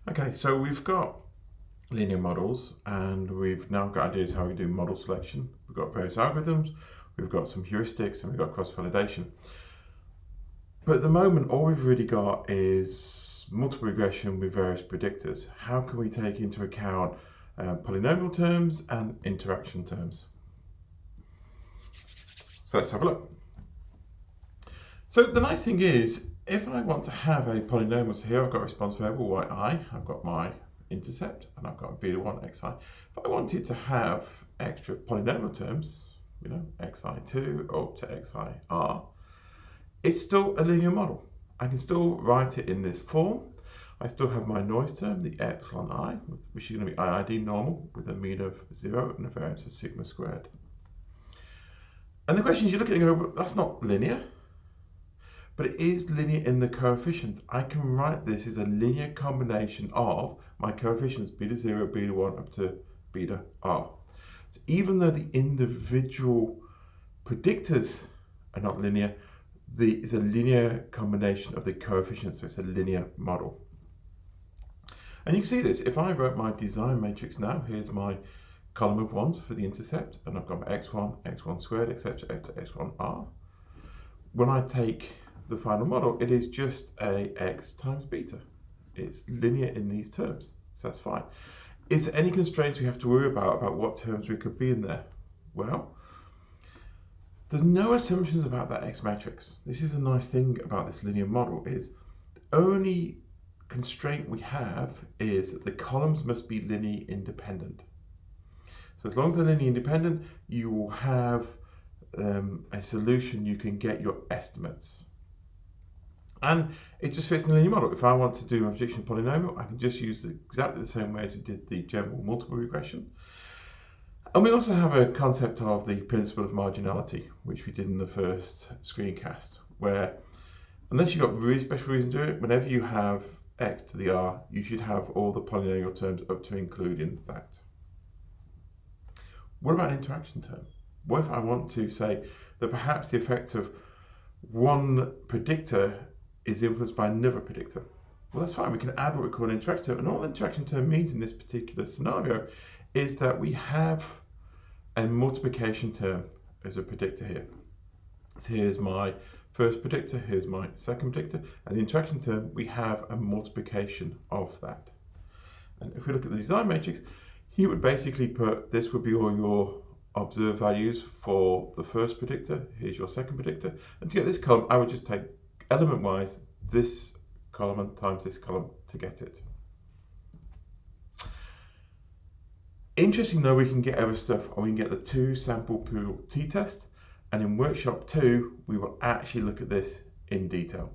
Okay, so we've got linear models and we've now got ideas how we do model selection. We've got various algorithms, we've got some heuristics, and we've got cross-validation. But at the moment, all we've really got is multiple regression with various predictors. How can we take into account polynomial terms and interaction terms? So let's have a look. So the nice thing is, if I want to have a polynomial, so here I've got a response variable yi, I've got my intercept, and I've got beta 1 xi. If I wanted to have extra polynomial terms, xi2 up to xir, it's still a linear model. I can still write it in this form. I still have my noise term, the epsilon I, which is going to be IID normal with a mean of 0 and a variance of sigma squared. And the question is, you look at it and go, well, that's not linear. But it is linear in the coefficients. I can write this as a linear combination of my coefficients, beta 0, beta 1, up to beta r. So even though the individual predictors are not linear, it's a linear combination of the coefficients, so it's a linear model. And you can see this. If I wrote my design matrix now, here's my column of ones for the intercept, and I've got my x1, x1 squared, etc., up to x1r. When I take the final model, it is just a x times beta. It's linear in these terms, so that's fine. Is there any constraints we have to worry about what terms we could be in there? Well, there's no assumptions about that x matrix. This is a nice thing about this linear model, is the only constraint we have is that the columns must be linearly independent. So as long as they're linearly independent, you will have a solution, you can get your estimates. And it just fits in the linear model. If I want to do my prediction polynomial, I can just use exactly the same way as we did the general multiple regression. And we also have a concept of the principle of marginality, which we did in the first screencast, where unless you've got really special reason to do it, whenever you have x to the r, you should have all the polynomial terms up to including that. What about an interaction term? What if I want to say that perhaps the effect of one predictor is influenced by another predictor? Well, that's fine. We can add what we call an interaction term. And all an interaction term means in this particular scenario is that we have a multiplication term as a predictor here. So here's my first predictor, here's my second predictor, and the interaction term, we have a multiplication of that. And if we look at the design matrix, you would basically put, this would be all your observed values for the first predictor, here's your second predictor, and to get this column, I would just take element-wise this column times this column to get it. Interesting though, we can get other stuff, and we can get the 2 sample pool t-test, and in workshop 2, we will actually look at this in detail.